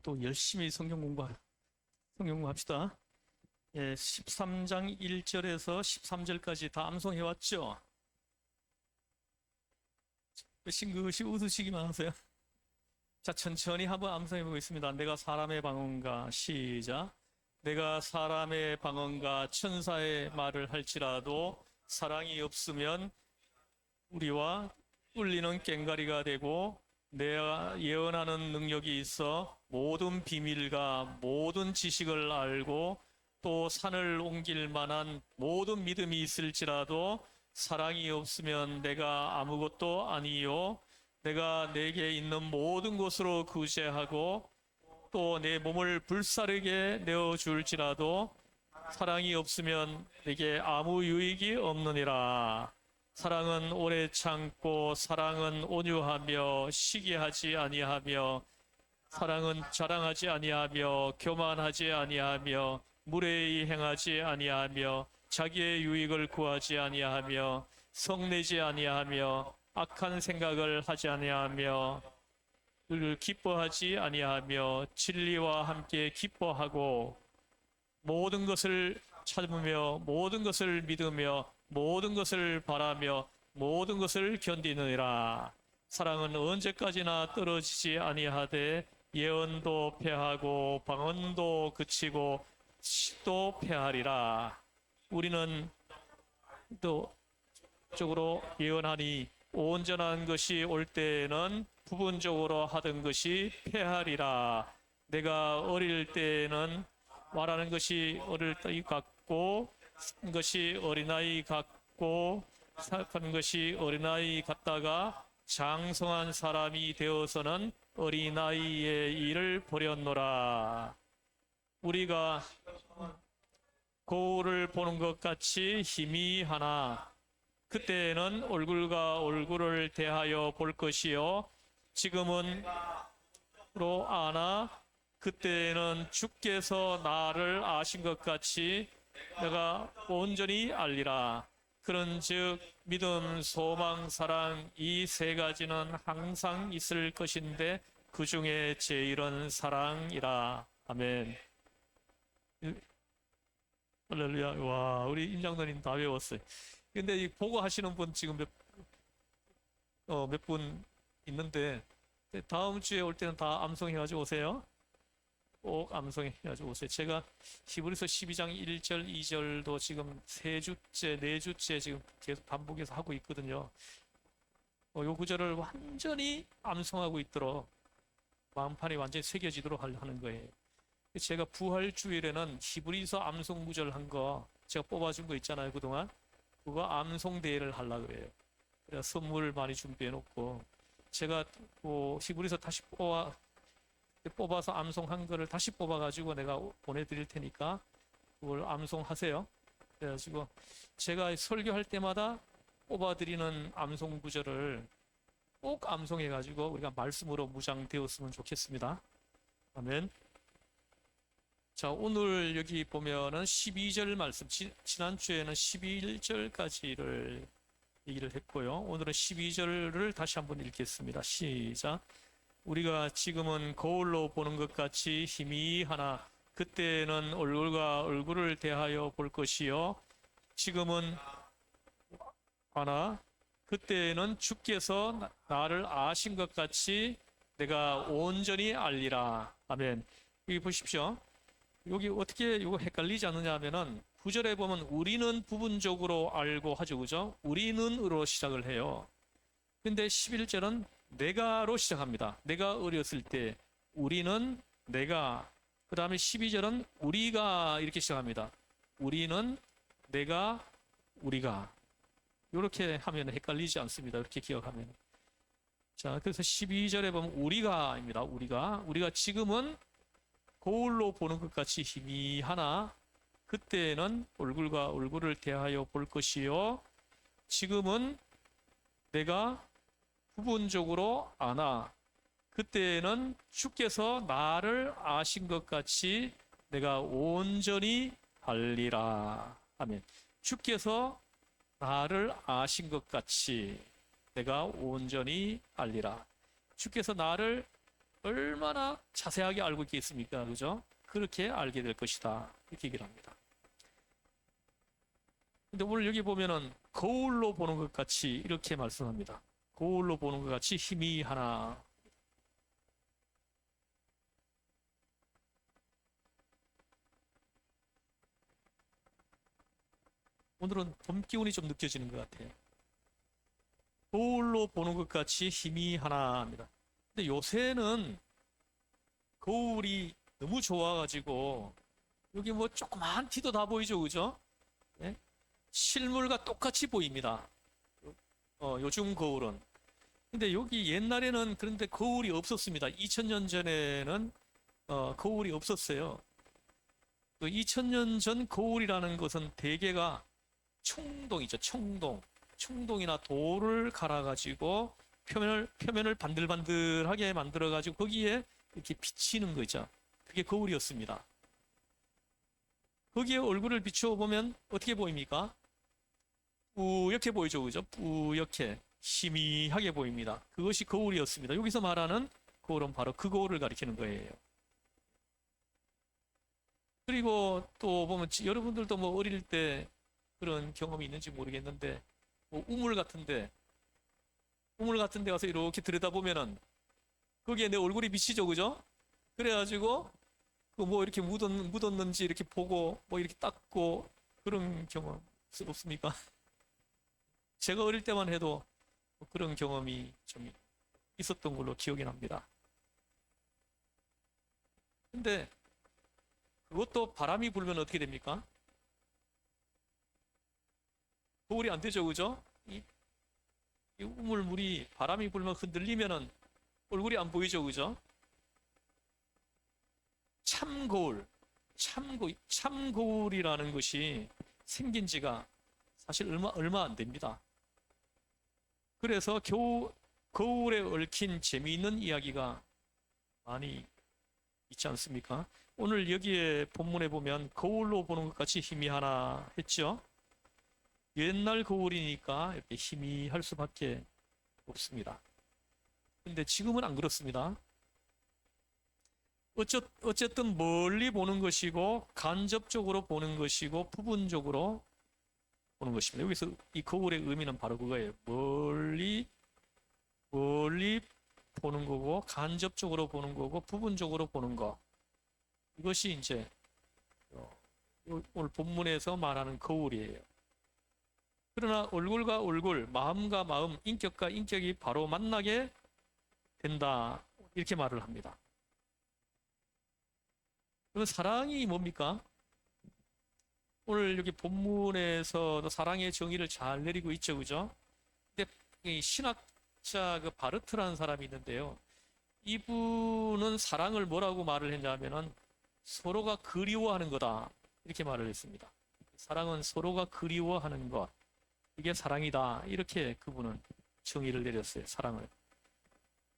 또 열심히 성경 공부합시다. 예, 13장 1절에서 13절까지 다 암송해 왔죠? 싱긋이 웃으시기만 하세요. 자, 천천히 한번 암송해 보겠습니다. 내가 사람의 방언가, 시작. 내가 사람의 방언가 천사의 말을 할지라도 사랑이 없으면 우리와 울리는 꽹과리가 되고, 내가 예언하는 능력이 있어 모든 비밀과 모든 지식을 알고 또 산을 옮길 만한 모든 믿음이 있을지라도 사랑이 없으면 내가 아무것도 아니요, 내가 내게 있는 모든 것으로 구제하고 또 내 몸을 불사르게 내어줄지라도 사랑이 없으면 내게 아무 유익이 없느니라. 사랑은 오래 참고 사랑은 온유하며 시기하지 아니하며 사랑은 자랑하지 아니하며 교만하지 아니하며 무례히 행하지 아니하며 자기의 유익을 구하지 아니하며 성내지 아니하며 악한 생각을 하지 아니하며 기뻐하지 아니하며 진리와 함께 기뻐하고 모든 것을 참으며 모든 것을 믿으며 모든 것을 바라며 모든 것을 견디느니라. 사랑은 언제까지나 떨어지지 아니하되 예언도 패하고 방언도 그치고 또 패하리라. 우리는 또 쪽으로 예언하니 온전한 것이 올 때에는 부분적으로 하던 것이 패하리라. 내가 어릴 때에는 말하는 것이 어릴 때 같고 것이 어린아이 같고 생각하는 것이 어린아이 같다가 장성한 사람이 되어서는 어린아이의 일을 버렸노라. 우리가 거울을 보는 것 같이 희미하나 그때에는 얼굴과 얼굴을 대하여 볼 것이요 지금은 로 아나 그때에는 주께서 나를 아신 것 같이 내가 온전히 알리라. 그런즉 믿음, 소망, 사랑 이 세 가지는 항상 있을 것인데 그 중에 제일은 사랑이라. 아멘. 할렐루야. 와, 우리 임장로님 다 외웠어요. 근데 이 보고 하시는 분 지금 몇 분 있는데 다음 주에 올 때는 다 암송해가지고 오세요. 꼭 암송해가지고 오세요. 제가 히브리서 12장 1절, 2절도 지금 3주째, 4주째 지금 계속 반복해서 하고 있거든요. 요 구절을 완전히 암송하고 있도록 마음판에 완전히 새겨지도록 하는 거예요. 제가 부활주일에는 히브리서 암송 구절 한 거 제가 뽑아준 거 있잖아요, 그동안. 그거 암송 대회를 하려고 그래요. 그래서 선물 많이 준비해 놓고 제가 히브리서 다시 뽑아서 암송한 거를 다시 뽑아가지고 내가 보내드릴 테니까 그걸 암송하세요. 그래가지고 제가 설교할 때마다 뽑아드리는 암송 구절을 꼭 암송해가지고 우리가 말씀으로 무장되었으면 좋겠습니다. 아멘. 자, 오늘 여기 보면은 12절 말씀, 지난주에는 11절까지를 얘기를 했고요. 오늘은 12절을 다시 한번 읽겠습니다. 시작. 우리가 지금은 거울로 보는 것 같이 희미하나 그때는 얼굴과 얼굴을 대하여 볼 것이요 지금은 하나 그때는 주께서 나를 아신 것 같이 내가 온전히 알리라. 아멘. 여기 보십시오. 여기 어떻게 이거 헷갈리지 않느냐 하면은 9절에 보면 우리는 부분적으로 알고 하죠, 그죠? 우리는으로 시작을 해요. 근데 11절은 내가로 시작합니다. 내가 어렸을 때 우리는 내가, 그 다음에 12절은 우리가 이렇게 시작합니다. 우리는 내가 우리가 이렇게 하면 헷갈리지 않습니다. 이렇게 기억하면. 자, 그래서 12절에 보면 우리가입니다. 우리가 지금은 거울로 보는 것 같이 희미하나 그때는 얼굴과 얼굴을 대하여 볼 것이요 지금은 내가 부분적으로 아나 그때는 주께서 나를 아신 것 같이 내가 온전히 알리라. 아멘. 주께서 나를 아신 것 같이 내가 온전히 알리라. 주께서 나를 얼마나 자세하게 알고 있겠습니까? 그죠? 그렇게 알게 될 것이다. 이렇게 얘기를 합니다. 근데 오늘 여기 보면은 거울로 보는 것 같이 이렇게 말씀합니다. 거울로 보는 것 같이 희미하나. 오늘은 봄 기운이 좀 느껴지는 것 같아요. 거울로 보는 것 같이 희미하나 합니다. 근데 요새는 거울이 너무 좋아가지고 여기 뭐 조그만 티도 다 보이죠, 그죠? 예? 실물과 똑같이 보입니다. 요즘 거울은. 근데 여기 옛날에는 그런데 거울이 없었습니다. 2000년 전에는 거울이 없었어요. 그 2000년 전 거울이라는 것은 대개가 청동이죠, 청동. 청동이나 돌을 갈아가지고 표면을 반들반들하게 만들어가지고 거기에 이렇게 비치는 거 있죠. 그게 거울이었습니다. 거기에 얼굴을 비추어 보면 어떻게 보입니까? 뿌옇게 보이죠, 그죠? 뿌옇게 희미하게 보입니다. 그것이 거울이었습니다. 여기서 말하는 거울은 바로 그 거울을 가리키는 거예요. 그리고 또 보면 여러분들도 뭐 어릴 때 그런 경험이 있는지 모르겠는데 뭐 우물 같은 데 가서 이렇게 들여다보면은 거기에 내 얼굴이 비치죠, 그죠? 그래가지고 그 뭐 이렇게 묻었는지 이렇게 보고 뭐 이렇게 닦고 그런 경험 없습니까? 제가 어릴 때만 해도 그런 경험이 좀 있었던 걸로 기억이 납니다. 근데 그것도 바람이 불면 어떻게 됩니까? 거울이 안 되죠, 그죠? 이 우물물이 바람이 불면 흔들리면은 얼굴이 안 보이죠, 그죠? 참거울, 참거울이라는 것이 생긴 지가 사실 얼마 안 됩니다. 그래서 거울에 얽힌 재미있는 이야기가 많이 있지 않습니까? 오늘 여기에 본문에 보면 거울로 보는 것 같이 희미하나 했죠? 옛날 거울이니까 이렇게 희미할 수밖에 없습니다. 근데 지금은 안 그렇습니다. 어쨌든 멀리 보는 것이고 간접적으로 보는 것이고 부분적으로 보는 것입니다. 여기서 이 거울의 의미는 바로 그거예요. 멀리 보는 거고 간접적으로 보는 거고 부분적으로 보는 거. 이것이 이제 오늘 본문에서 말하는 거울이에요. 그러나 얼굴과 얼굴, 마음과 마음, 인격과 인격이 바로 만나게 된다. 이렇게 말을 합니다. 그러면 사랑이 뭡니까? 오늘 여기 본문에서도 사랑의 정의를 잘 내리고 있죠, 그죠? 근데 이 신학자 그 바르트라는 사람이 있는데요. 이분은 사랑을 뭐라고 말을 했냐면은 서로가 그리워하는 거다. 이렇게 말을 했습니다. 사랑은 서로가 그리워하는 것. 이게 사랑이다. 이렇게 그분은 정의를 내렸어요. 사랑을.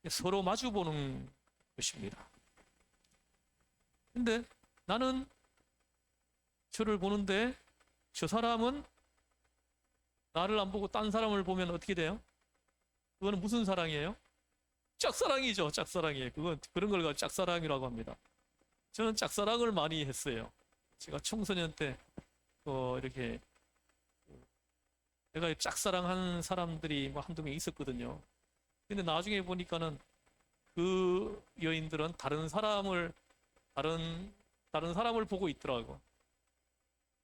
서로 마주보는 것입니다. 근데 나는 저를 보는데 저 사람은 나를 안 보고 딴 사람을 보면 어떻게 돼요? 그거는 무슨 사랑이에요? 짝사랑이죠. 짝사랑이에요. 그건 그런 걸 가지고 짝사랑이라고 합니다. 저는 짝사랑을 많이 했어요. 제가 청소년 때 이렇게 내가 짝사랑한 사람들이 뭐 한두 명 있었거든요. 근데 나중에 보니까는 그 여인들은 다른 사람을 보고 있더라고.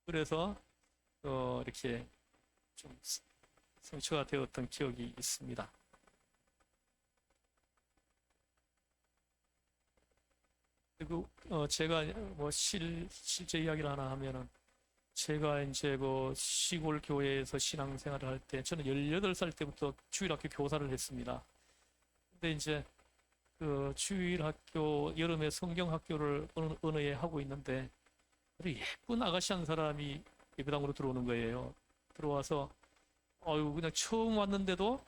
그래서 이렇게 좀 상처가 되었던 기억이 있습니다. 그리고 제가 뭐 실제 이야기를 하나 하면은 제가 이제 그 시골 교회에서 신앙생활을 할 때 저는 18살 때부터 주일학교 교사를 했습니다. 근데 이제 그 주일학교 여름에 성경학교를 어느 해 하고 있는데 아주 예쁜 아가씨 한 사람이 예배당으로 들어오는 거예요. 들어와서 그냥 처음 왔는데도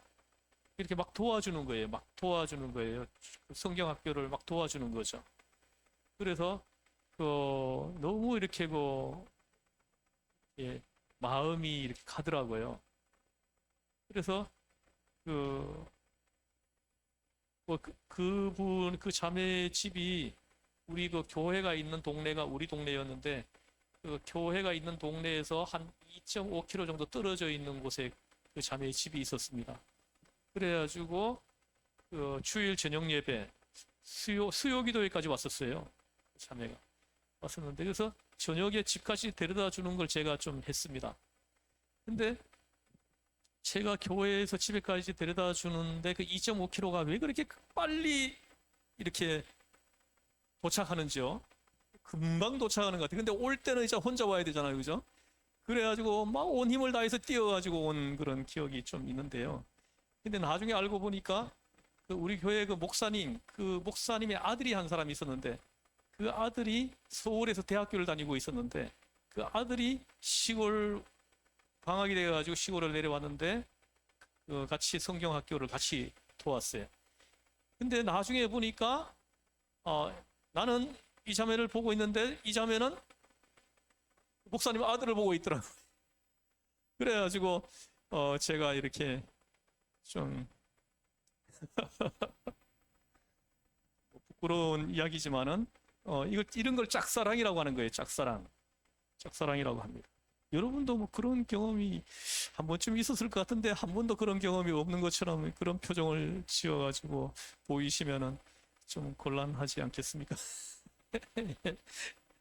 이렇게 막 도와주는 거예요. 막 도와주는 거예요. 성경학교를 막 도와주는 거죠. 그래서 너무 이렇게 예, 마음이 이렇게 가더라고요. 그래서 그분 그 자매 집이 우리 그 교회가 있는 동네가 우리 동네였는데 그 교회가 있는 동네에서 한 2.5km 정도 떨어져 있는 곳에 그 자매의 집이 있었습니다. 그래가지고 그 주일 저녁 예배 수요 기도회까지 왔었어요. 그 자매가 왔었는데 그래서 저녁에 집까지 데려다 주는 걸 제가 좀 했습니다. 근데 제가 교회에서 집에까지 데려다 주는데 그 2.5km가 왜 그렇게 빨리 이렇게 도착하는지요? 금방 도착하는 것 같아요. 근데 올 때는 이제 혼자 와야 되잖아요. 그죠? 그래가지고 막 온 힘을 다해서 뛰어가지고 온 그런 기억이 좀 있는데요. 근데 나중에 알고 보니까 그 우리 교회 그 목사님의 아들이 한 사람이 있었는데 그 아들이 서울에서 대학교를 다니고 있었는데 그 아들이 시골 방학이 돼가지고 시골을 내려왔는데 같이 성경학교를 같이 도왔어요. 근데 나중에 보니까 나는 이 자매를 보고 있는데 이 자매는 목사님 아들을 보고 있더라고요. 그래가지고 제가 이렇게 좀 부끄러운 이야기지만은 이런 걸 짝사랑이라고 하는 거예요. 짝사랑이라고 합니다. 여러분도 뭐 그런 경험이 한 번쯤 있었을 것 같은데 한 번도 그런 경험이 없는 것처럼 그런 표정을 지어가지고 보이시면은 좀 곤란하지 않겠습니까?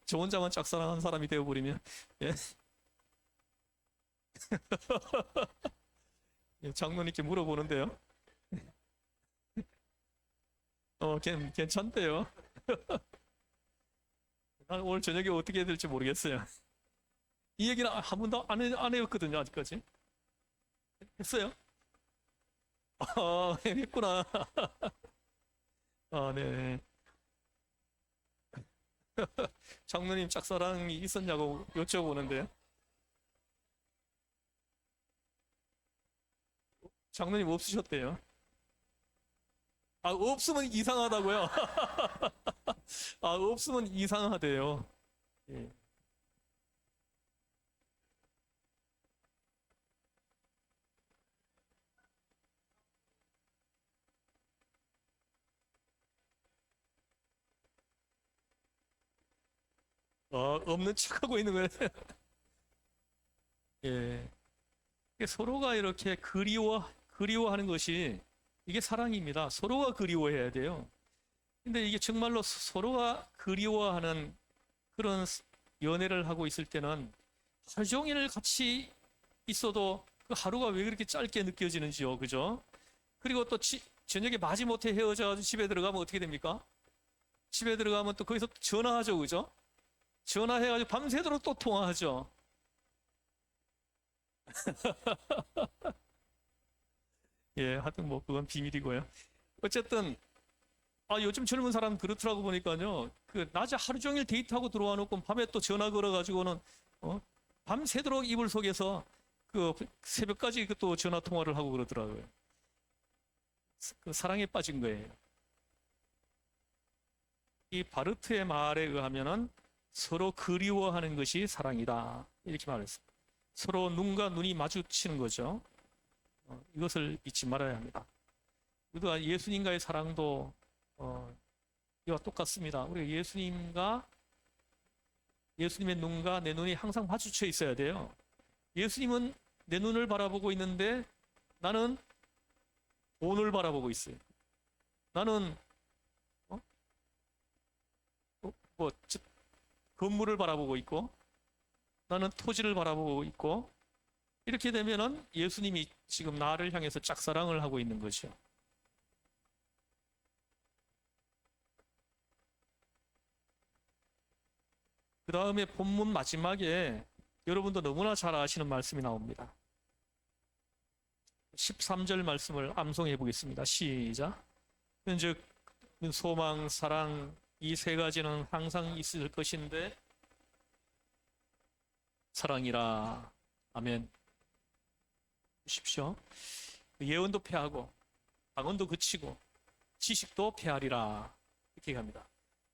저 혼자만 짝사랑한 사람이 되어버리면 예. 예, 장로님께 물어보는데요. 괜찮대요. 난 오늘 저녁에 어떻게 해야 될지 모르겠어요. 이 얘기는 한 번도 안 해봤거든요, 아직까지. 했어요? 했구나. 네. 장로님 짝사랑이 있었냐고 여쭤보는데요. 장로님 없으셨대요. 없으면 이상하다고요? 없으면 이상하대요. 예. 없는 척하고 있는 거예요. 예. 서로가 이렇게 그리워하는 것이 이게 사랑입니다. 서로가 그리워해야 돼요. 근데 이게 정말로 서로가 그리워하는 그런 연애를 하고 있을 때는 하루 종일 같이 있어도 그 하루가 왜 그렇게 짧게 느껴지는지요. 그죠? 그리고 또 저녁에 마지못해 헤어져가지고 집에 들어가면 어떻게 됩니까? 집에 들어가면 또 거기서 전화하죠. 그죠? 전화해가지고 밤새도록 또 통화하죠. 예, 하여튼 뭐 그건 비밀이고요. 어쨌든 요즘 젊은 사람 그렇더라고 보니까요. 그 낮에 하루 종일 데이트하고 들어와 놓고 밤에 또 전화 걸어가지고는 밤새도록 이불 속에서 그 새벽까지 또 전화 통화를 하고 그러더라고요. 그 사랑에 빠진 거예요. 이 바르트의 말에 의하면은 서로 그리워하는 것이 사랑이다. 이렇게 말했습니다. 서로 눈과 눈이 마주치는 거죠. 이것을 잊지 말아야 합니다. 우리가 예수님과의 사랑도 이와 똑같습니다. 우리가 예수님의 눈과 내 눈이 항상 마주쳐 있어야 돼요. 예수님은 내 눈을 바라보고 있는데 나는 돈을 바라보고 있어요. 나는 건물을 바라보고 있고 나는 토지를 바라보고 있고 이렇게 되면은 예수님이 지금 나를 향해서 짝사랑을 하고 있는 거죠. 그 다음에 본문 마지막에 여러분도 너무나 잘 아시는 말씀이 나옵니다. 13절 말씀을 암송해 보겠습니다. 시작. 즉 소망, 사랑 이 세 가지는 항상 있을 것인데 사랑이라. 아멘. 보십시오. 예언도 패하고 방언도 그치고 지식도 패하리라. 이렇게 갑니다.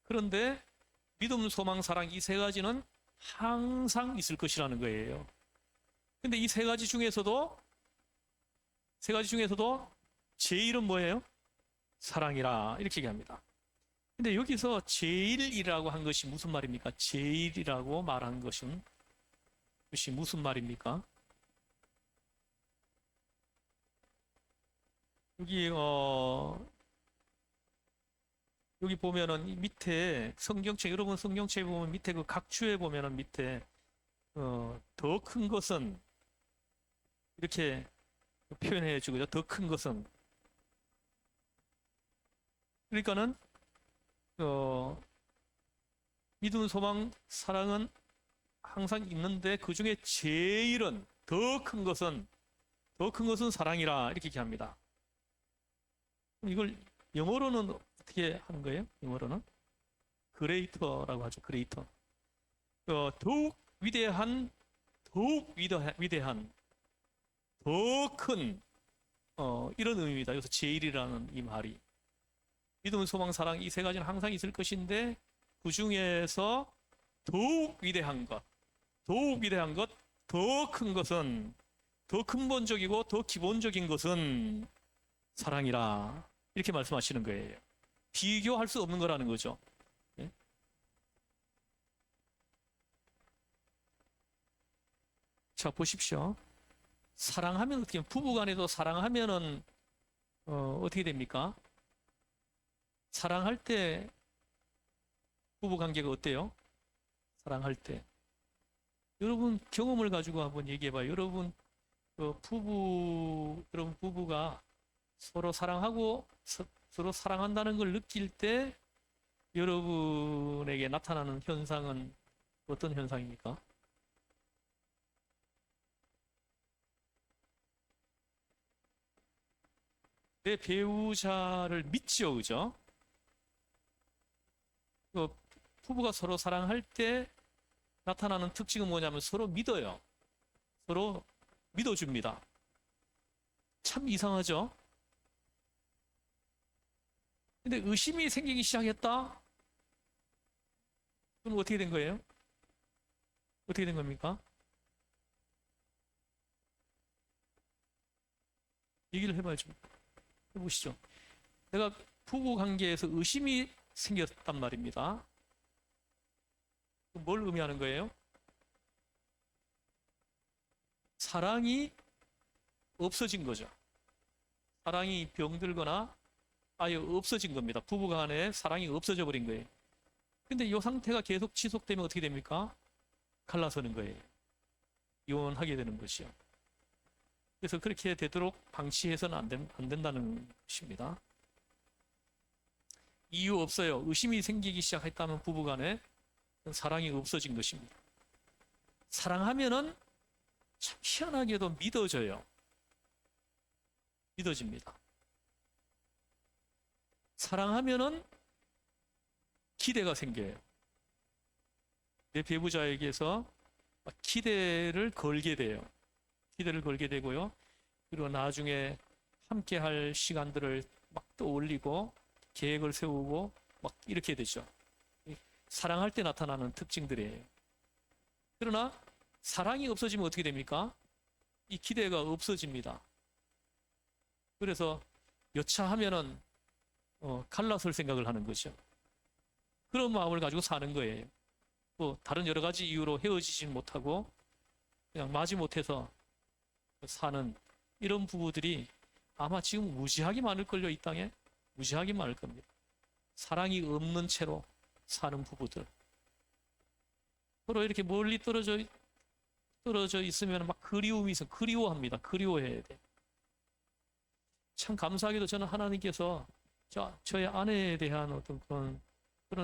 그런데 믿음, 소망, 사랑 이 세 가지는 항상 있을 것이라는 거예요. 근데 이 세 가지 중에서도 제일은 뭐예요? 사랑이라 이렇게 얘기합니다. 근데 여기서 제일이라고 한 것이 무슨 말입니까? 제일이라고 말한 것이 무슨 말입니까? 여기 여기 보면은 이 밑에 성경책 여러분 성경책에 보면 밑에 그 각주에 보면은 밑에 더 큰 것은 이렇게 표현해 주고요. 더 큰 것은 그러니까는 믿음, 소망, 사랑은 항상 있는데 그 중에 제일은 더 큰 것은 사랑이라 이렇게 얘기합니다. 이걸 영어로는 어떻게 하는 거예요? 영어로는 그레이터라고 하죠. 그레이터. 더욱 위대한, 더 큰 이런 의미입니다. 여기서 제일이라는 이 말이 믿음, 소망, 사랑 이 세 가지는 항상 있을 것인데 그 중에서 더욱 위대한 것, 더 큰 것은 더 근본적이고 더 기본적인 것은 사랑이라 이렇게 말씀하시는 거예요. 비교할 수 없는 거라는 거죠. 예? 자, 보십시오. 사랑하면 어떻게 부부간에도 사랑하면은 어떻게 됩니까? 사랑할 때 부부 관계가 어때요? 사랑할 때 여러분 경험을 가지고 한번 얘기해봐요. 여러분 여러분 부부가 서로 사랑하고 서로 사랑한다는 걸 느낄 때 여러분에게 나타나는 현상은 어떤 현상입니까? 내 배우자를 믿죠, 그죠? 부부가 서로 사랑할 때 나타나는 특징은 뭐냐면 서로 믿어요. 서로 믿어줍니다. 참 이상하죠? 근데 의심이 생기기 시작했다? 그럼 어떻게 된 거예요? 어떻게 된 겁니까? 얘기를 해봐야죠. 해보시죠. 내가 부부 관계에서 의심이 생겼단 말입니다. 뭘 의미하는 거예요? 사랑이 없어진 거죠. 사랑이 병들거나 아예 없어진 겁니다. 부부 간에 사랑이 없어져 버린 거예요. 근데 이 상태가 계속 지속되면 어떻게 됩니까? 갈라서는 거예요. 이혼하게 되는 것이요. 그래서 그렇게 되도록 방치해서는 안 된다는 것입니다. 이유 없어요. 의심이 생기기 시작했다면 부부 간에 사랑이 없어진 것입니다. 사랑하면은 참 희한하게도 믿어져요. 믿어집니다. 사랑하면은 기대가 생겨요. 내 배우자에게서 기대를 걸게 돼요. 기대를 걸게 되고요. 그리고 나중에 함께 할 시간들을 막 떠올리고 계획을 세우고 막 이렇게 되죠. 사랑할 때 나타나는 특징들이에요. 그러나 사랑이 없어지면 어떻게 됩니까? 이 기대가 없어집니다. 그래서 여차하면은 갈라설 생각을 하는 거죠. 그런 마음을 가지고 사는 거예요. 또 다른 여러 가지 이유로 헤어지지 못하고 그냥 마지못해서 사는 이런 부부들이 아마 지금 무지하게 많을걸요. 이 땅에 무지하게 많을 겁니다. 사랑이 없는 채로 사는 부부들. 서로 이렇게 멀리 떨어져 있으면 막 그리움이 있어. 그리워합니다. 그리워해야 돼. 참 감사하게도 저는 하나님께서 저의 아내에 대한 어떤 그런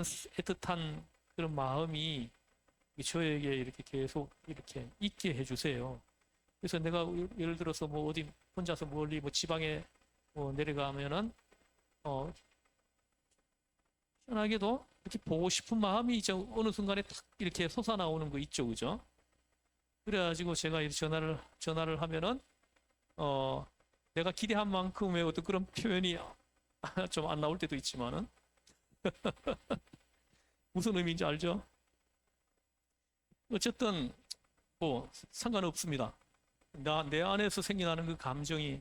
애틋한 그런 마음이 저에게 이렇게 계속 이렇게 있게 해주세요. 그래서 내가 예를 들어서 뭐 어디 혼자서 멀리 뭐 지방에 뭐 내려가면은 편하게도 이렇게 보고 싶은 마음이 이제 어느 순간에 탁 이렇게 솟아나오는 거 있죠, 그죠? 그래가지고 제가 전화를 하면은 내가 기대한 만큼의 어떤 그런 표현이 좀 안 나올 때도 있지만은 무슨 의미인지 알죠? 어쨌든 뭐 상관없습니다. 내 안에서 생겨나는 그 감정이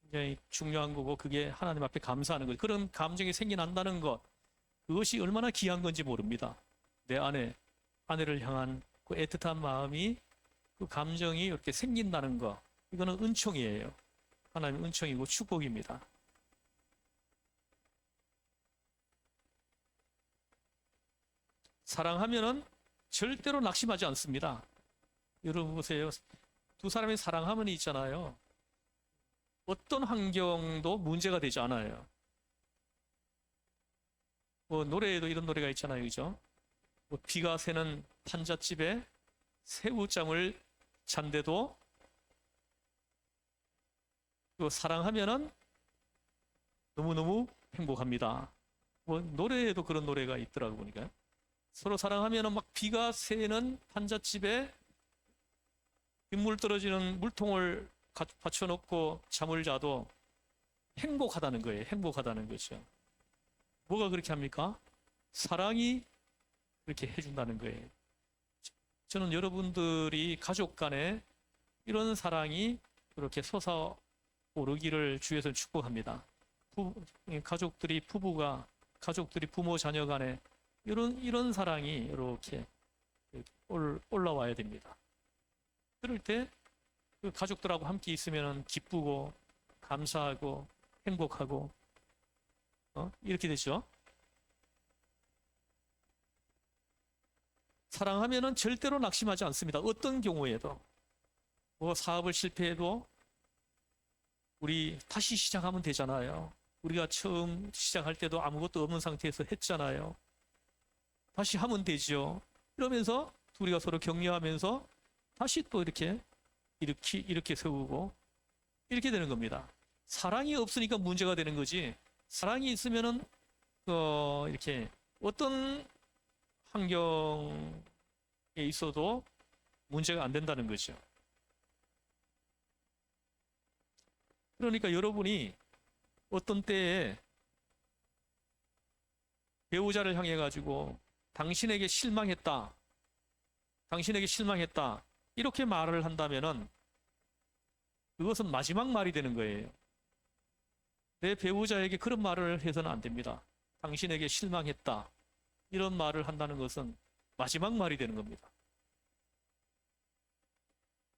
굉장히 중요한 거고 그게 하나님 앞에 감사하는 것. 그런 감정이 생겨난다는 것. 그것이 얼마나 귀한 건지 모릅니다. 내 안에 아내를 향한 그 애틋한 마음이 그 감정이 이렇게 생긴다는 것. 이거는 은총이에요. 하나님의 은총이고 축복입니다. 사랑하면은 절대로 낙심하지 않습니다. 여러분 보세요. 두 사람이 사랑하면 있잖아요. 어떤 환경도 문제가 되지 않아요. 뭐 노래에도 이런 노래가 있잖아요. 그죠? 뭐 비가 새는 판잣집에 새우잠을 잔데도 그 사랑하면은 너무너무 행복합니다. 뭐 노래에도 그런 노래가 있더라고 보니까. 서로 사랑하면은 막 비가 새는 판잣집에 빗물 떨어지는 물통을 받쳐놓고 잠을 자도 행복하다는 거예요. 행복하다는 거죠. 뭐가 그렇게 합니까? 사랑이 그렇게 해준다는 거예요. 저는 여러분들이 가족 간에 이런 사랑이 그렇게 솟아오르기를 주에서 축복합니다. 가족들이 부부가 가족들이 부모 자녀 간에 이런 사랑이 이렇게 올라와야 됩니다. 그럴 때 그 가족들하고 함께 있으면 기쁘고 감사하고 행복하고 이렇게 되죠. 사랑하면은 절대로 낙심하지 않습니다. 어떤 경우에도 뭐 사업을 실패해도 우리 다시 시작하면 되잖아요. 우리가 처음 시작할 때도 아무것도 없는 상태에서 했잖아요. 다시 하면 되죠. 이러면서 둘이가 서로 격려하면서 다시 또 이렇게 세우고 이렇게 되는 겁니다. 사랑이 없으니까 문제가 되는 거지. 사랑이 있으면은 이렇게 어떤 환경에 있어도 문제가 안 된다는 거죠. 그러니까 여러분이 어떤 때에 배우자를 향해 가지고 당신에게 실망했다. 이렇게 말을 한다면은 그것은 마지막 말이 되는 거예요. 내 배우자에게 그런 말을 해서는 안 됩니다. 당신에게 실망했다. 이런 말을 한다는 것은 마지막 말이 되는 겁니다.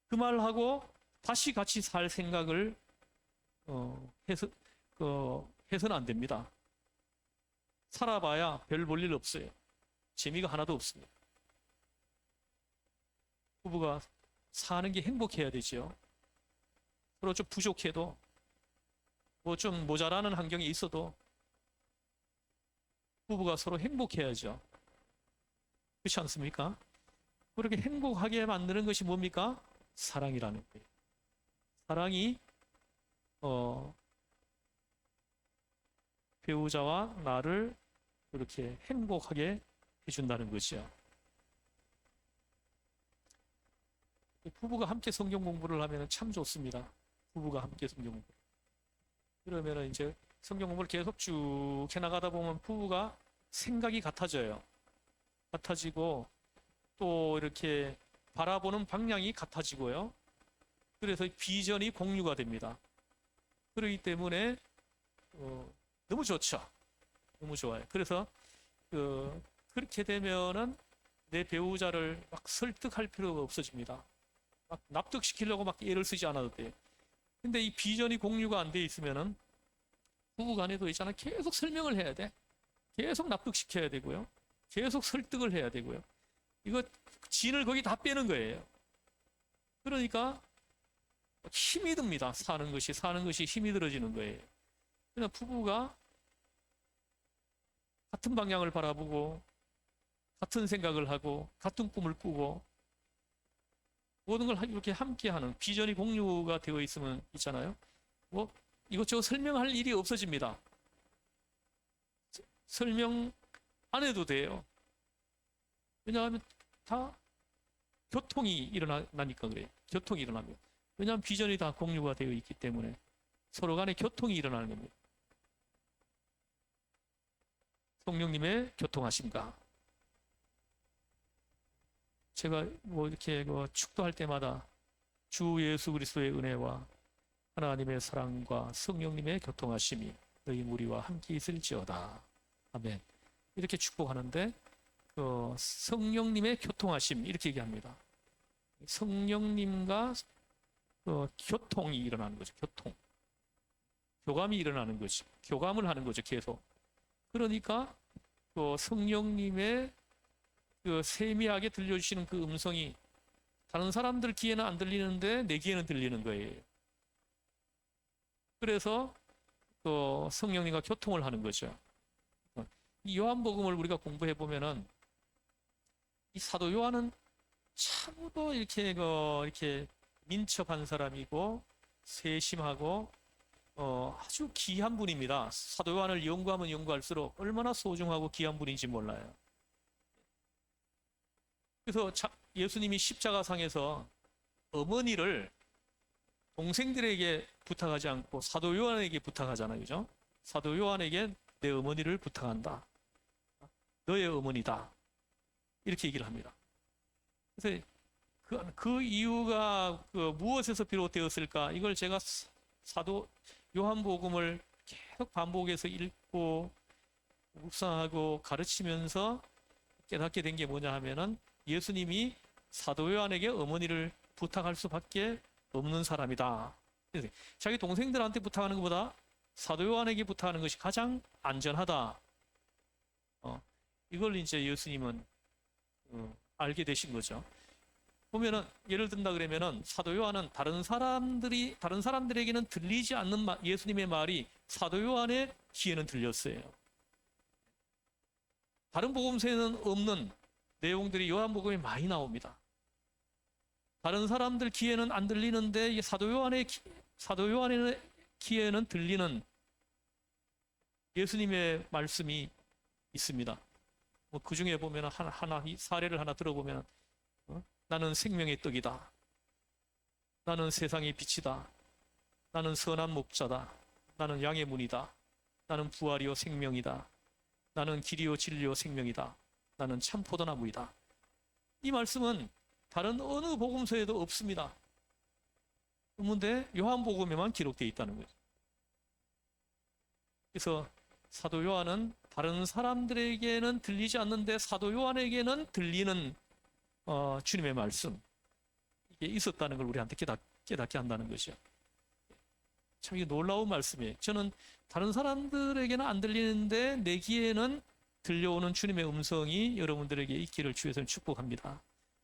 그 말하고 다시 같이 살 생각을 해서는 안 됩니다. 살아봐야 별 볼 일 없어요. 재미가 하나도 없습니다. 부부가 사는 게 행복해야 되죠. 서로 좀 부족해도 뭐 좀 모자라는 환경이 있어도 부부가 서로 행복해야죠. 그렇지 않습니까? 그렇게 행복하게 만드는 것이 뭡니까? 사랑이라는 거예요. 사랑이 배우자와 나를 그렇게 행복하게 해준다는 거죠. 부부가 함께 성경 공부를 하면 참 좋습니다. 부부가 함께 성경 공부. 그러면 이제 성경 공부를 계속 쭉 해나가다 보면 부부가 생각이 같아져요. 같아지고 또 이렇게 바라보는 방향이 같아지고요. 그래서 비전이 공유가 됩니다. 그렇기 때문에 너무 좋죠. 너무 좋아요. 그래서 그렇게 되면은 내 배우자를 막 설득할 필요가 없어집니다. 막 납득시키려고 막 애를 쓰지 않아도 돼요. 근데 이 비전이 공유가 안 돼 있으면은 부부 간에도 있잖아. 계속 설명을 해야 돼. 계속 납득시켜야 되고요. 계속 설득을 해야 되고요. 이거 진을 거기 다 빼는 거예요. 그러니까 힘이 듭니다. 사는 것이 힘이 들어지는 거예요. 그냥 부부가 같은 방향을 바라보고 같은 생각을 하고 같은 꿈을 꾸고 모든 걸 이렇게 함께하는 비전이 공유가 되어 있으면 있잖아요. 뭐 이것저것 설명할 일이 없어집니다. 설명 안 해도 돼요. 왜냐하면 다 교통이 일어나니까 그래요. 교통이 일어나면. 왜냐하면 비전이 다 공유가 되어 있기 때문에 서로 간에 교통이 일어나는 겁니다. 성령님의 교통하심과 제가 뭐 이렇게 축도할 때마다 주 예수 그리스도의 은혜와 하나님의 사랑과 성령님의 교통하심이 너희 무리와 함께 있을지어다. 아멘. 이렇게 축복하는데 성령님의 교통하심 이렇게 얘기합니다. 성령님과 교통이 일어나는 거죠. 교통. 교감이 일어나는 거지. 교감을 하는 거죠. 계속. 그러니까 성령님의 세미하게 들려주시는 그 음성이 다른 사람들 귀에는 안 들리는데 내 귀에는 들리는 거예요. 그래서 성령님과 교통을 하는 거죠. 이 요한복음을 우리가 공부해 보면은 이 사도 요한은 참으로 이렇게 민첩한 사람이고 세심하고 아주 귀한 분입니다. 사도 요한을 연구하면 연구할수록 얼마나 소중하고 귀한 분인지 몰라요. 그래서 예수님이 십자가상에서 어머니를 동생들에게 부탁하지 않고 사도 요한에게 부탁하잖아요. 그죠? 사도 요한에게 내 어머니를 부탁한다. 너의 어머니다. 이렇게 얘기를 합니다. 그래서 그 이유가 무엇에서 비롯되었을까? 이걸 제가 사도 요한복음을 계속 반복해서 읽고 묵상하고 가르치면서 깨닫게 된 게 뭐냐 하면은 예수님이 사도 요한에게 어머니를 부탁할 수밖에 없는 사람이다. 자기 동생들한테 부탁하는 것보다 사도 요한에게 부탁하는 것이 가장 안전하다. 이걸 이제 예수님은 알게 되신 거죠. 보면은 예를 든다 그러면은 사도 요한은 다른 사람들에게는 들리지 않는 예수님의 말이 사도 요한의 귀에는 들렸어요. 다른 복음서에는 없는 내용들이 요한복음에 많이 나옵니다. 다른 사람들 귀에는 안 들리는데 사도 요한의 귀에는 들리는 예수님의 말씀이 있습니다. 그 중에 보면 이 사례를 하나 들어보면 나는 생명의 떡이다. 나는 세상의 빛이다. 나는 선한 목자다. 나는 양의 문이다. 나는 부활이요 생명이다. 나는 길이요 진리요 생명이다. 나는 참 포도나무이다. 이 말씀은 다른 어느 복음서에도 없습니다. 없는데 요한복음에만 기록되어 있다는 거죠. 그래서 사도 요한은 다른 사람들에게는 들리지 않는데 사도 요한에게는 들리는 주님의 말씀 이게 있었다는 걸 우리한테 깨닫게 한다는 것이죠. 참 이게 놀라운 말씀이에요. 저는 다른 사람들에게는 안 들리는데 내 귀에는 들려오는 주님의 음성이 여러분들에게 있기를 주에서는 축복합니다.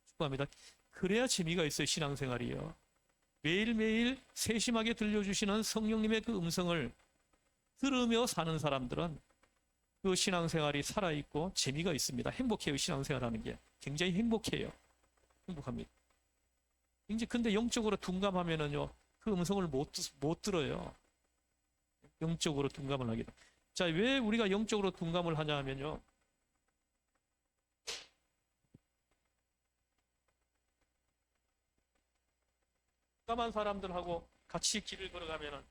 축복합니다. 그래야 재미가 있어요. 신앙생활이요. 매일매일 세심하게 들려주시는 성령님의 그 음성을 들으며 사는 사람들은 그 신앙생활이 살아있고 재미가 있습니다. 행복해요. 신앙생활하는 게 굉장히 행복해요. 행복합니다. 이제 근데 영적으로 둔감하면은요 그 음성을 못 들어요. 영적으로 둔감을 하게 돼. 자, 왜 우리가 영적으로 둔감을 하냐 하면요. 둔감한 사람들하고 같이 길을 걸어가면은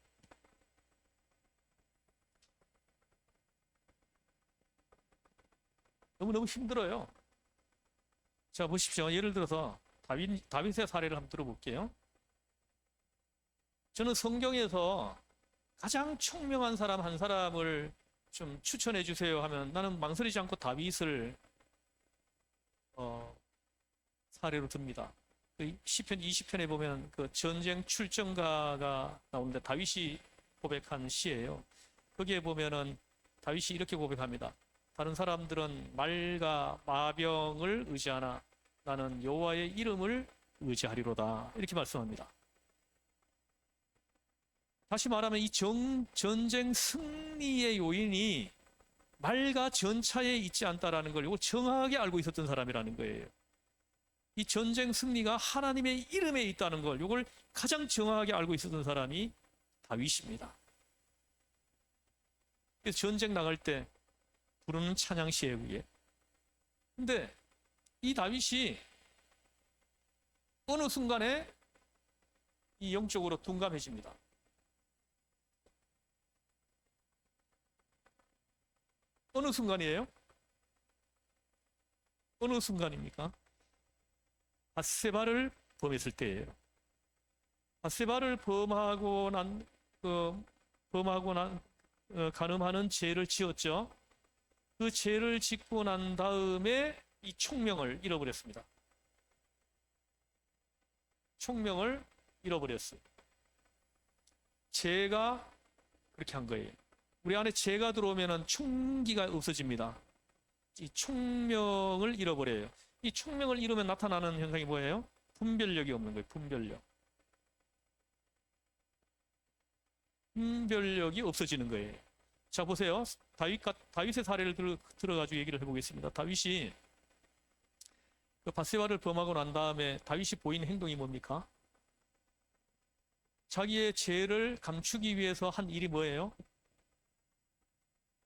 너무너무 힘들어요. 자, 보십시오. 예를 들어서 다윗의 사례를 한번 들어볼게요. 저는 성경에서 가장 총명한 사람 한 사람을 좀 추천해 주세요 하면 나는 망설이지 않고 다윗을 사례로 듭니다. 시편 20편에 보면 그 전쟁 출전가가 나오는데 다윗이 고백한 시예요. 거기에 보면은 다윗이 이렇게 고백합니다. 다른 사람들은 말과 마병을 의지하나 나는 여호와의 이름을 의지하리로다. 이렇게 말씀합니다. 다시 말하면 이 전쟁 승리의 요인이 말과 전차에 있지 않다라는 걸 이걸 정확하게 알고 있었던 사람이라는 거예요. 이 전쟁 승리가 하나님의 이름에 있다는 걸 이걸 가장 정확하게 알고 있었던 사람이 다윗입니다. 그래서 전쟁 나갈 때 부르는 찬양시에 의해. 근데 이 다윗이 어느 순간에 이 영적으로 둔감해집니다. 어느 순간이에요? 어느 순간입니까? 밧세바를 범했을 때예요. 바세바를 범하고 난 간음하는 죄를 지었죠. 그 죄를 짓고 난 다음에 이 총명을 잃어버렸습니다. 총명을 잃어버렸어요. 죄가 그렇게 한 거예요. 우리 안에 죄가 들어오면 총기가 없어집니다. 이 총명을 잃어버려요. 이 총명을 잃으면 나타나는 현상이 뭐예요? 분별력이 없는 거예요. 분별력. 분별력이 없어지는 거예요. 자, 보세요. 다윗의 사례를 들어가지고 얘기를 해보겠습니다. 다윗이 그 바세바를 범하고 난 다음에 다윗이 보인 행동이 뭡니까? 자기의 죄를 감추기 위해서 한 일이 뭐예요?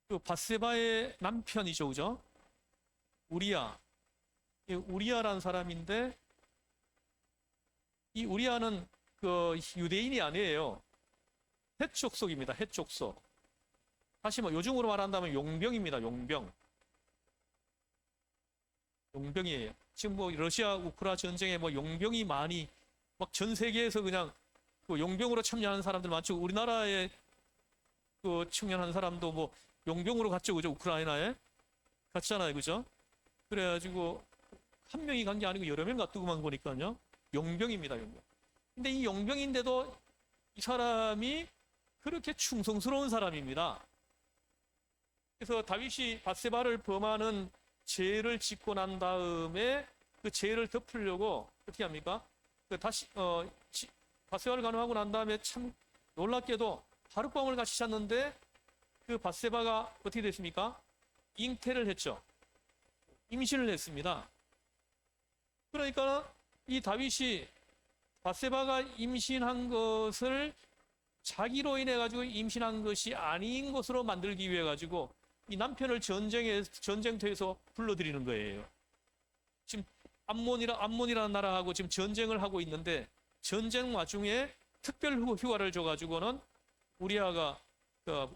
그 바세바의 남편이죠, 그죠? 우리야. 우리야라는 사람인데, 이 우리야는 그 유대인이 아니에요. 헷 족속입니다. 헷 족속. 다시 뭐 요즘으로 말한다면 용병입니다. 용병. 용병이에요. 지금 뭐 러시아 우크라 전쟁에 뭐 용병이 많이 막 전 세계에서 그냥 그 용병으로 참여하는 사람들 많죠. 우리나라에 그 청년한 사람도 뭐 용병으로 갔죠, 그죠? 우크라이나에 갔잖아요, 그죠? 그래가지고 한 명이 간 게 아니고 여러 명 갔더구만 보니까요. 용병입니다, 용병. 근데 이 용병인데도 이 사람이 그렇게 충성스러운 사람입니다. 그래서 다윗이 바세바를 범하는 죄를 짓고 난 다음에 그 죄를 덮으려고 어떻게 합니까? 바세바를 간음하고 난 다음에 참 놀랍게도 하룻밤을 같이 잤는데 그 바세바가 어떻게 됐습니까? 잉태를 했죠. 임신을 했습니다. 그러니까 이 다윗이 바세바가 임신한 것을 자기로 인해 가지고 임신한 것이 아닌 것으로 만들기 위해 가지고 이 남편을 전쟁터에서 불러들이는 거예요. 지금 암몬이라는 나라하고 지금 전쟁을 하고 있는데 전쟁 와중에 특별 휴가를 줘가지고는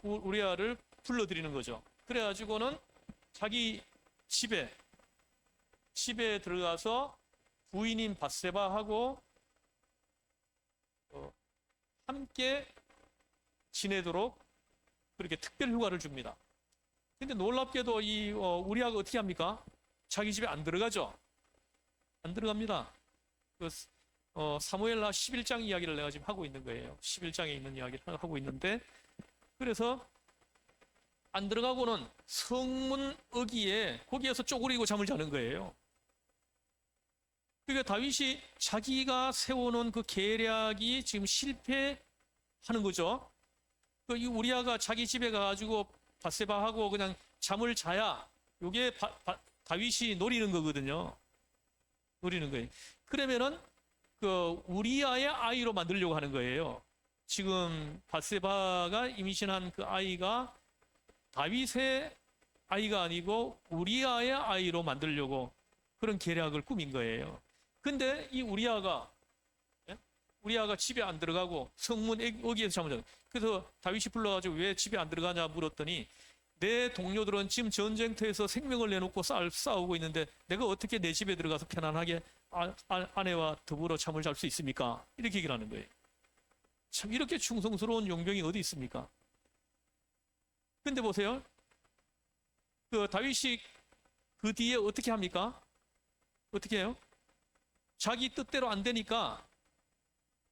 우리아를 불러들이는 거죠. 그래가지고는 자기 집에 들어가서 부인인 바세바하고 함께 지내도록 그렇게 특별 휴가를 줍니다. 근데 놀랍게도 이 우리아가 어떻게 합니까? 자기 집에 안 들어가죠. 안 들어갑니다. 사무엘하 11장 이야기를 내가 지금 하고 있는 거예요. 11장에 있는 이야기를 하고 있는데, 그래서 안 들어가고는 성문 어귀에 거기에서 쪼그리고 잠을 자는 거예요. 그러니까 다윗이 자기가 세워놓은 그 계략이 지금 실패하는 거죠. 이 우리아가 자기 집에 가가지고 바세바하고 그냥 잠을 자야 이게 다윗이 노리는 거거든요. 노리는 거예요. 그러면은 그 우리아의 아이로 만들려고 하는 거예요. 지금 바세바가 임신한 그 아이가 다윗의 아이가 아니고 우리아의 아이로 만들려고 그런 계략을 꾸민 거예요. 근데 이 우리아가 집에 안 들어가고 성문 어귀에서 잠을 자요. 그래서 다윗이 불러가지고 왜 집에 안 들어가냐 물었더니 내 동료들은 지금 전쟁터에서 생명을 내놓고 싸우고 있는데 내가 어떻게 내 집에 들어가서 편안하게 아내와 더불어 잠을 잘 수 있습니까? 이렇게 얘기를 하는 거예요. 참 이렇게 충성스러운 용병이 어디 있습니까? 근데 보세요. 그 다윗이 그 뒤에 어떻게 합니까? 어떻게 해요? 자기 뜻대로 안 되니까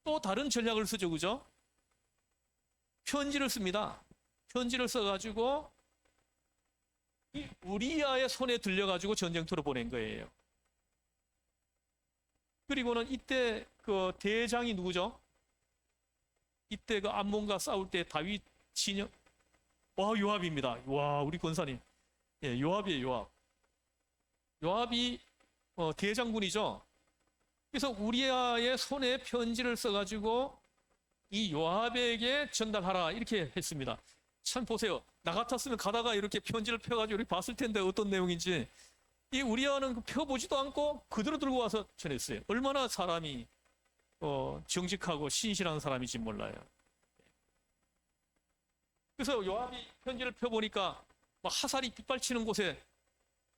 또 다른 전략을 쓰죠, 그죠? 편지를 씁니다. 편지를 써가지고 이 우리아의 손에 들려가지고 전쟁터로 보낸 거예요. 그리고는 이때 그 대장이 누구죠? 이때 그 암몬과 싸울 때 다윗 진영, 요압입니다. 와, 우리 권사님. 예, 요압이에요, 요압. 요압이 대장군이죠. 그래서 우리아의 손에 편지를 써가지고 이 요압에게 전달하라 이렇게 했습니다. 참 보세요. 나 같았으면 가다가 이렇게 편지를 펴가지고 이렇게 봤을 텐데 어떤 내용인지. 이 우리아는 펴보지도 않고 그대로 들고 와서 전했어요. 얼마나 사람이 정직하고 신실한 사람인지 몰라요. 그래서 요압이 편지를 펴보니까 막 화살이 빗발치는 곳에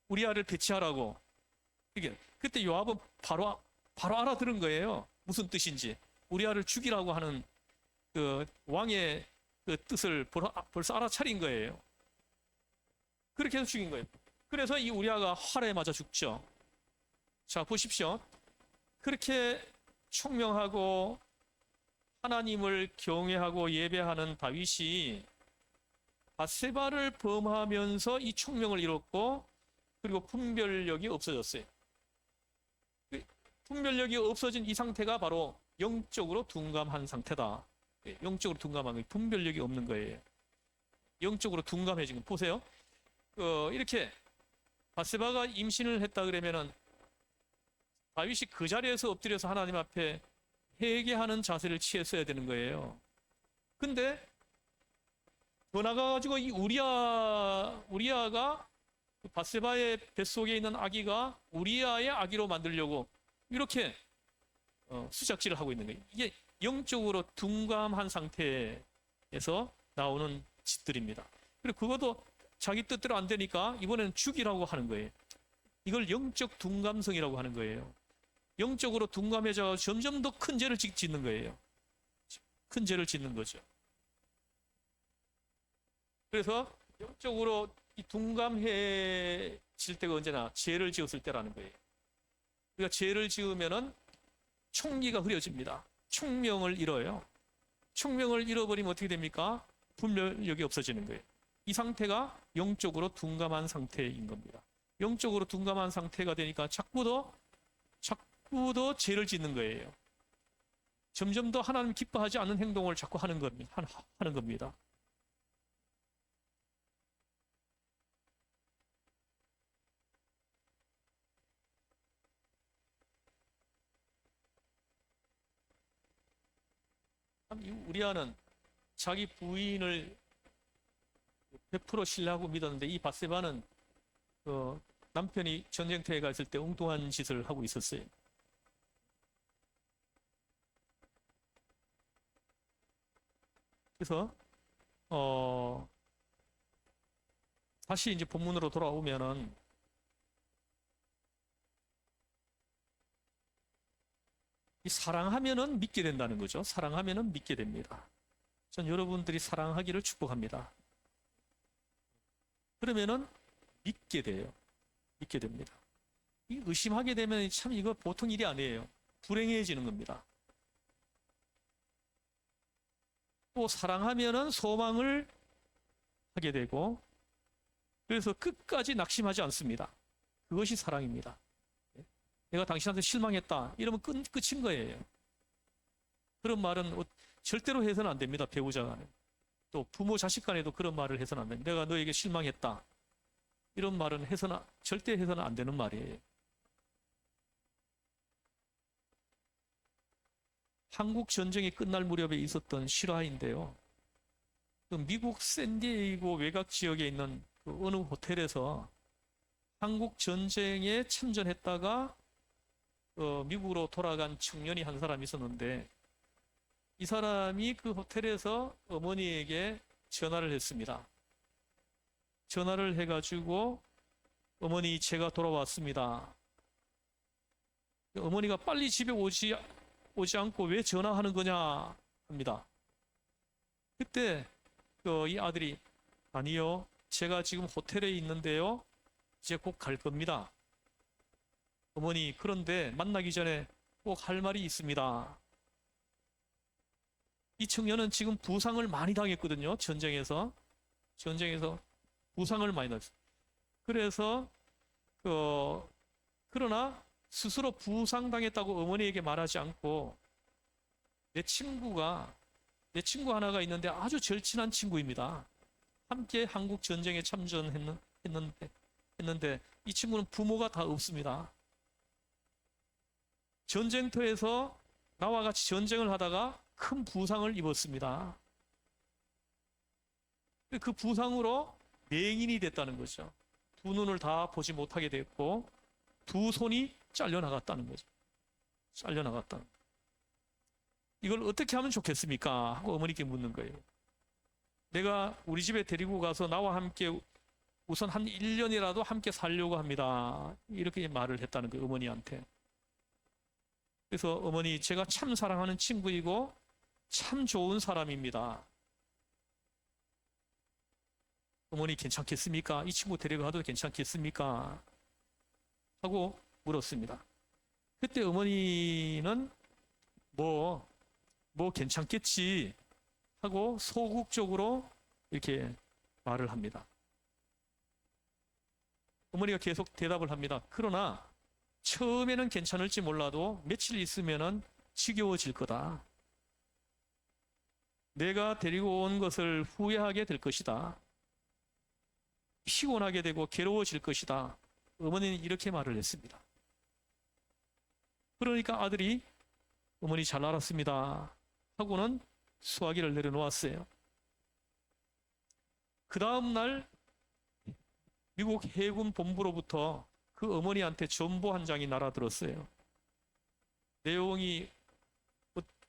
우리아를 배치하라고. 이게 그때 요압은 바로 알아들은 거예요. 무슨 뜻인지. 우리아를 죽이라고 하는 그 왕의 그 뜻을 벌써 알아차린 거예요. 그렇게 해서 죽인 거예요. 그래서 이 우리아가 활에 맞아 죽죠. 자, 보십시오. 그렇게 총명하고 하나님을 경외하고 예배하는 다윗이 밧세바를 범하면서 이 총명을 잃었고, 그리고 분별력이 없어졌어요. 분별력이 없어진 이 상태가 바로 영적으로 둔감한 상태다. 영적으로 둔감한 거예요. 분별력이 없는 거예요. 영적으로 둔감해진 거. 보세요. 이렇게 밧세바가 임신을 했다 그러면은 다윗이 그 자리에서 엎드려서 하나님 앞에 회개하는 자세를 취했어야 되는 거예요. 근데 더 나가가지고 이 우리아가 밧세바의 뱃속에 있는 아기가 우리아의 아기로 만들려고 이렇게 수작질을 하고 있는 거예요. 이게 영적으로 둔감한 상태에서 나오는 짓들입니다. 그리고 그것도 자기 뜻대로 안 되니까 이번에는 죽이라고 하는 거예요. 이걸 영적 둔감성이라고 하는 거예요. 영적으로 둔감해져 점점 더 큰 죄를 짓는 거예요. 큰 죄를 짓는 거죠. 그래서 영적으로 이 둔감해질 때가 언제나 죄를 지었을 때라는 거예요. 우리가 죄를 지으면은 총기가 흐려집니다. 총명을 잃어요. 총명을 잃어버리면 어떻게 됩니까? 분별력이 없어지는 거예요. 이 상태가 영적으로 둔감한 상태인 겁니다. 영적으로 둔감한 상태가 되니까 자꾸 더 죄를 짓는 거예요. 점점 더 하나님 기뻐하지 않는 행동을 자꾸 하는 겁니다. 우리아는 자기 부인을 100% 신뢰하고 믿었는데, 이 밧세바는 남편이 전쟁터에 갔을 때 엉뚱한 짓을 하고 있었어요. 그래서 다시 이제 본문으로 돌아오면은 이 사랑하면은 믿게 된다는 거죠. 사랑하면은 믿게 됩니다. 전 여러분들이 사랑하기를 축복합니다. 그러면은 믿게 돼요. 믿게 됩니다. 이 의심하게 되면 참 이거 보통 일이 아니에요. 불행해지는 겁니다. 또 사랑하면은 소망을 하게 되고, 그래서 끝까지 낙심하지 않습니다. 그것이 사랑입니다. 내가 당신한테 실망했다 이러면 끝인 거예요. 그런 말은 절대로 해서는 안 됩니다. 배우자 간에, 또 부모 자식 간에도 그런 말을 해서는 안 됩니다. 내가 너에게 실망했다 이런 말은 절대 해서는 안 되는 말이에요. 한국 전쟁이 끝날 무렵에 있었던 실화인데요. 미국 샌디에이고 외곽 지역에 있는 그 어느 호텔에서 한국 전쟁에 참전했다가 미국으로 돌아간 청년이 한 사람이 있었는데, 이 사람이 그 호텔에서 어머니에게 전화를 했습니다. 전화를 해가지고 어머니 제가 돌아왔습니다. 어머니가 빨리 집에 오지 않고 왜 전화하는 거냐 합니다. 그때 이 아들이 아니요, 제가 지금 호텔에 있는데요, 이제 곧 갈 겁니다. 어머니, 그런데 만나기 전에 꼭 할 말이 있습니다. 이 청년은 지금 부상을 많이 당했거든요. 전쟁에서 부상을 많이 당했어요. 그래서 그러나 스스로 부상당했다고 어머니에게 말하지 않고, 내 친구 하나가 있는데 아주 절친한 친구입니다. 함께 한국 전쟁에 참전했는데 이 친구는 부모가 다 없습니다. 전쟁터에서 나와 같이 전쟁을 하다가 큰 부상을 입었습니다. 그 부상으로 맹인이 됐다는 거죠. 두 눈을 다 보지 못하게 됐고 두 손이 잘려나갔다는 거죠. 잘려나갔다. 이걸 어떻게 하면 좋겠습니까? 하고 어머니께 묻는 거예요. 내가 우리 집에 데리고 가서 나와 함께 우선 한 1년이라도 함께 살려고 합니다. 이렇게 말을 했다는 거예요, 어머니한테. 그래서 어머니, 제가 참 사랑하는 친구이고 참 좋은 사람입니다. 어머니 괜찮겠습니까? 이 친구 데려가도 괜찮겠습니까? 하고 물었습니다. 그때 어머니는 뭐 괜찮겠지 하고 소극적으로 이렇게 말을 합니다. 어머니가 계속 대답을 합니다. 그러나 처음에는 괜찮을지 몰라도 며칠 있으면은 지겨워질 거다. 내가 데리고 온 것을 후회하게 될 것이다. 피곤하게 되고 괴로워질 것이다. 어머니는 이렇게 말을 했습니다. 그러니까 아들이 어머니 잘 알았습니다 하고는 수화기를 내려놓았어요. 그 다음 날 미국 해군 본부로부터 그 어머니한테 전보 한 장이 날아들었어요. 내용이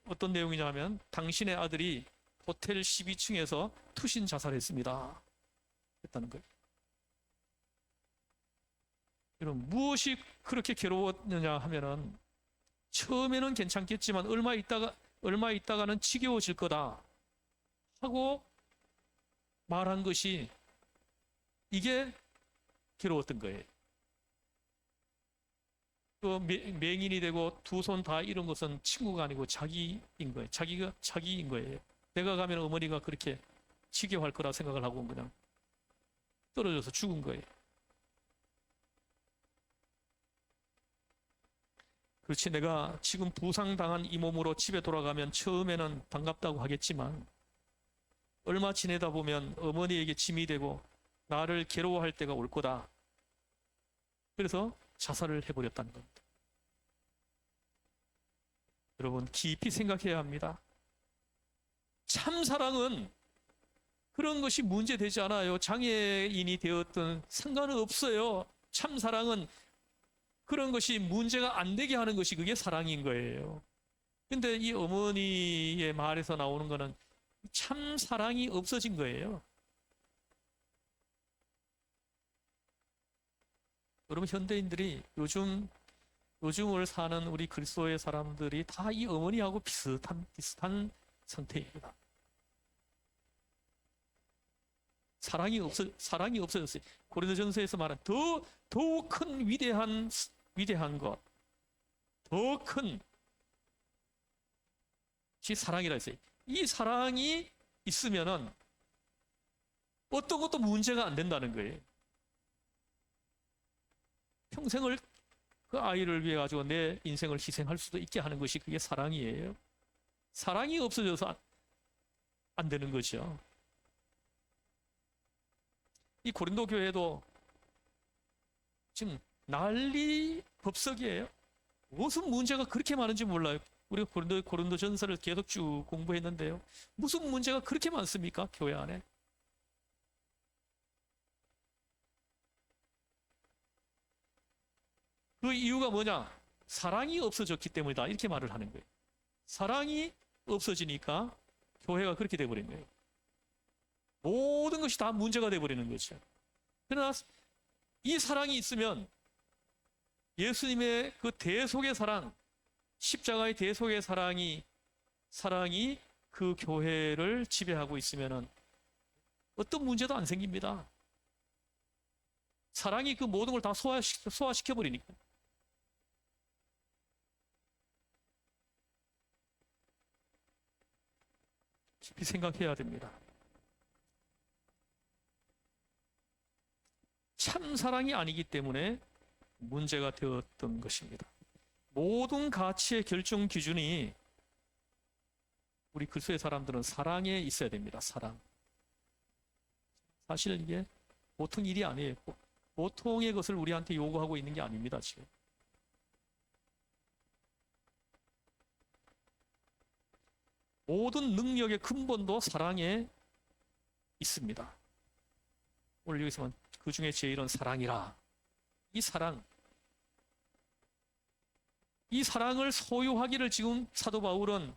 어떤 내용이냐면 당신의 아들이 호텔 12층에서 투신 자살했습니다. 했다는 거예요. 여러분, 무엇이 그렇게 괴로웠느냐 하면은 처음에는 괜찮겠지만 얼마 있다가는 지겨워질 거다 하고 말한 것이 이게 괴로웠던 거예요. 그 맹인이 되고 두 손 다 잃은 것은 친구가 아니고 자기인 거예요. 자기인 거예요. 내가 가면 어머니가 그렇게 지겨워할 거라 생각을 하고 그냥 떨어져서 죽은 거예요. 그렇지, 내가 지금 부상당한 이 몸으로 집에 돌아가면 처음에는 반갑다고 하겠지만 얼마 지내다 보면 어머니에게 짐이 되고 나를 괴로워할 때가 올 거다. 그래서 자살을 해버렸다는 겁니다. 여러분, 깊이 생각해야 합니다. 참 사랑은 그런 것이 문제되지 않아요. 장애인이 되었든 상관은 없어요. 참 사랑은 그런 것이 문제가 안 되게 하는 것이 그게 사랑인 거예요. 근데 이 어머니의 말에서 나오는 거는 참 사랑이 없어진 거예요. 여러분, 현대인들이 요즘을 사는 우리 그리스도의 사람들이 다 이 어머니하고 비슷한 상태입니다. 사랑이 없어졌어요. 고린도전서에서 말한 더욱 큰 위대한 것, 더 큰 것이 사랑이라 했어요. 이 사랑이 있으면은 어떤 것도 문제가 안 된다는 거예요. 평생을 그 아이를 위해 가지고 내 인생을 희생할 수도 있게 하는 것이 그게 사랑이에요. 사랑이 없어져서 안 되는 거죠. 이 고린도 교회도 지금 난리 법석이에요. 무슨 문제가 그렇게 많은지 몰라요. 우리가 고린도 전서를 계속 쭉 공부했는데요. 무슨 문제가 그렇게 많습니까? 교회 안에. 그 이유가 뭐냐? 사랑이 없어졌기 때문이다. 이렇게 말을 하는 거예요. 사랑이 없어지니까 교회가 그렇게 돼버린 거예요. 모든 것이 다 문제가 돼버리는 거죠. 그러나 이 사랑이 있으면 예수님의 그 대속의 사랑, 십자가의 대속의 사랑이 그 교회를 지배하고 있으면은 어떤 문제도 안 생깁니다. 사랑이 그 모든 걸 다 소화시켜 버리니까. 깊이 생각해야 됩니다. 참 사랑이 아니기 때문에 문제가 되었던 것입니다. 모든 가치의 결정 기준이 우리 그리스도의 사람들은 사랑에 있어야 됩니다. 사랑. 사실 이게 보통 일이 아니에요. 보통의 것을 우리한테 요구하고 있는 게 아닙니다. 지금. 모든 능력의 근본도 사랑에 있습니다. 오늘 여기서만 그 중에 제일은 사랑이라. 이 사랑을 소유하기를 지금 사도 바울은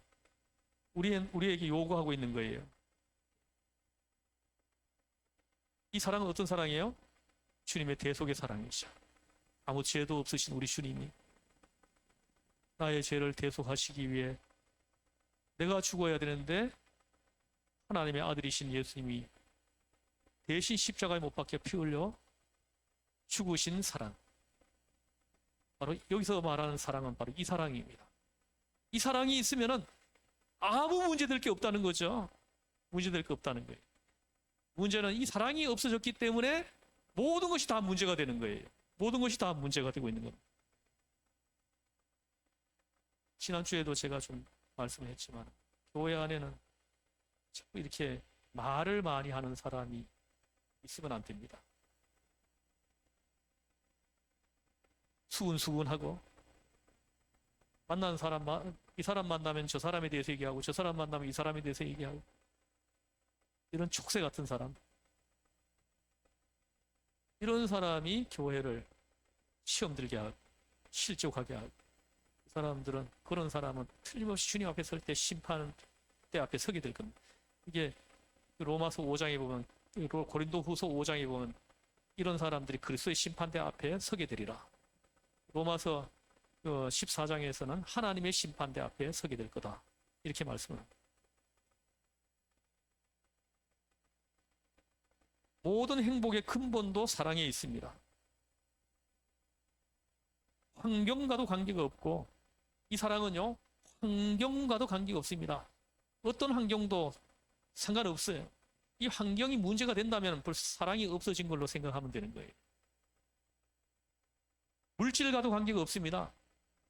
우리에게 요구하고 있는 거예요. 이 사랑은 어떤 사랑이에요? 주님의 대속의 사랑이죠. 아무 죄도 없으신 우리 주님이 나의 죄를 대속하시기 위해 내가 죽어야 되는데 하나님의 아들이신 예수님이 대신 십자가에 못 박혀 피 흘려 죽으신 사랑. 바로 여기서 말하는 사랑은 바로 이 사랑입니다. 이 사랑이 있으면은 아무 문제될 게 없다는 거죠. 문제될 게 없다는 거예요. 문제는 이 사랑이 없어졌기 때문에 모든 것이 다 문제가 되는 거예요. 모든 것이 다 문제가 되고 있는 겁니다. 지난주에도 제가 좀 말씀을 했지만 교회 안에는 자꾸 이렇게 말을 많이 하는 사람이 있으면 안 됩니다. 수근수근하고 만난 사람, 이 사람 만나면 저 사람에 대해서 얘기하고 저 사람 만나면 이 사람에 대해서 얘기하고 이런 촉새 같은 사람, 이런 사람이 교회를 시험 들게 하고 실족하게 하고, 그 사람들은, 그런 사람은 틀림없이 주님 앞에 설 때 심판 때 앞에 서게 될 겁니다. 이게 로마서 5장에 보면, 고린도후서 5장에 보면 이런 사람들이 그리스도의 심판대 앞에 서게 되리라. 로마서 14장에서는 하나님의 심판대 앞에 서게 될 거다, 이렇게 말씀을 합니다. 모든 행복의 근본도 사랑에 있습니다. 환경과도 관계가 없고, 이 사랑은요 환경과도 관계가 없습니다. 어떤 환경도 상관없어요. 이 환경이 문제가 된다면 벌써 사랑이 없어진 걸로 생각하면 되는 거예요. 물질과도 관계가 없습니다.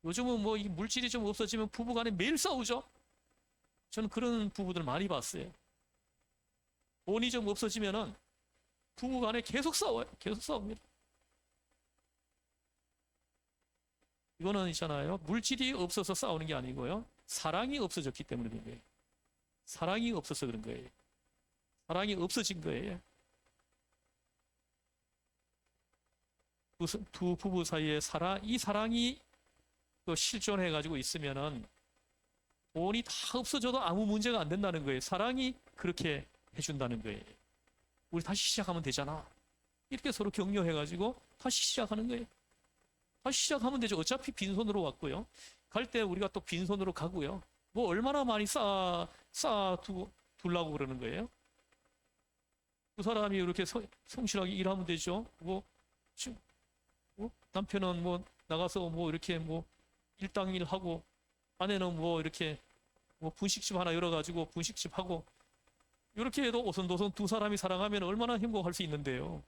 요즘은 뭐 이 물질이 좀 없어지면 부부간에 매일 싸우죠. 저는 그런 부부들 많이 봤어요. 돈이 좀 없어지면은 부부간에 계속 싸워요. 계속 싸웁니다. 이거는 있잖아요, 물질이 없어서 싸우는 게 아니고요, 사랑이 없어졌기 때문에 그런 거예요. 사랑이 없어서 그런 거예요. 사랑이 없어진 거예요. 두 부부 사이에 이 사랑이 또 실존해가지고 있으면은 돈이 다 없어져도 아무 문제가 안 된다는 거예요. 사랑이 그렇게 해준다는 거예요. 우리 다시 시작하면 되잖아, 이렇게 서로 격려해가지고 다시 시작하는 거예요. 다시 시작하면 되죠. 어차피 빈손으로 왔고요, 갈 때 우리가 또 빈손으로 가고요. 뭐 얼마나 많이 두려고 그러는 거예요. 그 사람이 이렇게 성실하게 일하면 되죠. 남편은 뭐 나가서 뭐 이렇게 뭐 일당일 하고, 아내는 뭐 이렇게 뭐 분식집 하나 열어가지고 분식집 하고, 이렇게 해도 오손도손 두 사람이 사랑하면 얼마나 행복할 수 있는데요.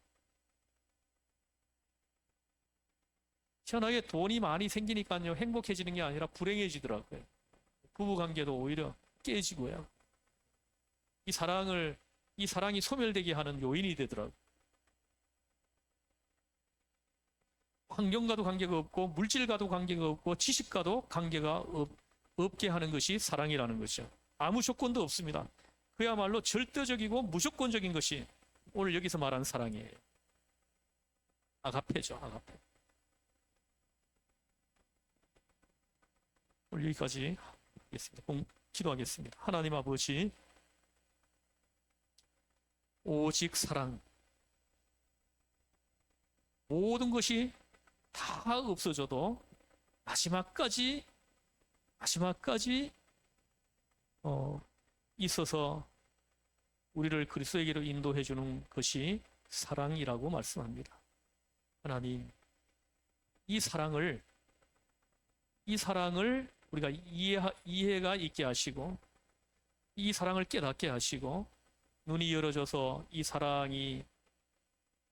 희한하게 돈이 많이 생기니까요, 행복해지는 게 아니라 불행해지더라고요. 부부관계도 오히려 깨지고요. 이 사랑이 소멸되게 하는 요인이 되더라고요. 환경과도 관계가 없고, 물질과도 관계가 없고, 지식과도 관계가 없게 하는 것이 사랑이라는 거죠. 아무 조건도 없습니다. 그야말로 절대적이고 무조건적인 것이 오늘 여기서 말하는 사랑이에요. 아가페죠, 아가페. 오늘 여기까지 하겠습니다. 기도하겠습니다. 하나님 아버지, 오직 사랑, 모든 것이 다 없어져도 마지막까지 있어서 우리를 그리스도에게로 인도해 주는 것이 사랑이라고 말씀합니다. 하나님, 이 사랑을 우리가 이해가 있게 하시고, 이 사랑을 깨닫게 하시고, 눈이 열어져서 이 사랑이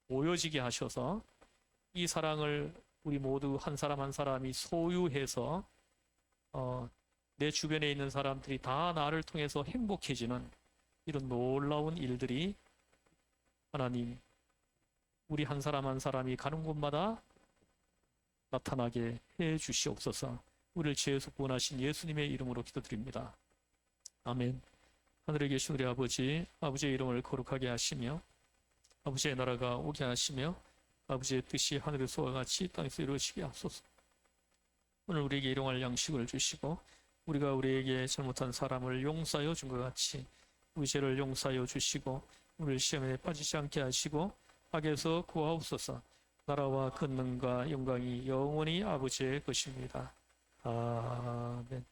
보여지게 하셔서, 이 사랑을 우리 모두 한 사람 한 사람이 소유해서 내 주변에 있는 사람들이 다 나를 통해서 행복해지는 이런 놀라운 일들이, 하나님, 우리 한 사람 한 사람이 가는 곳마다 나타나게 해 주시옵소서. 우리를 죄에서 구원하신 예수님의 이름으로 기도드립니다. 아멘. 하늘에 계신 우리 아버지, 아버지의 이름을 거룩하게 하시며 아버지의 나라가 오게 하시며 아버지의 뜻이 하늘에서와 같이 땅에서 이루어지게 하소서. 오늘 우리에게 일용할 양식을 주시고, 우리가 우리에게 잘못한 사람을 용서하여 준 것 같이 우리 죄를 용서하여 주시고, 우리를 시험에 빠지지 않게 하시고 악에서 구하옵소서. 나라와 권능과 영광이 영원히 아버지의 것입니다. 아멘.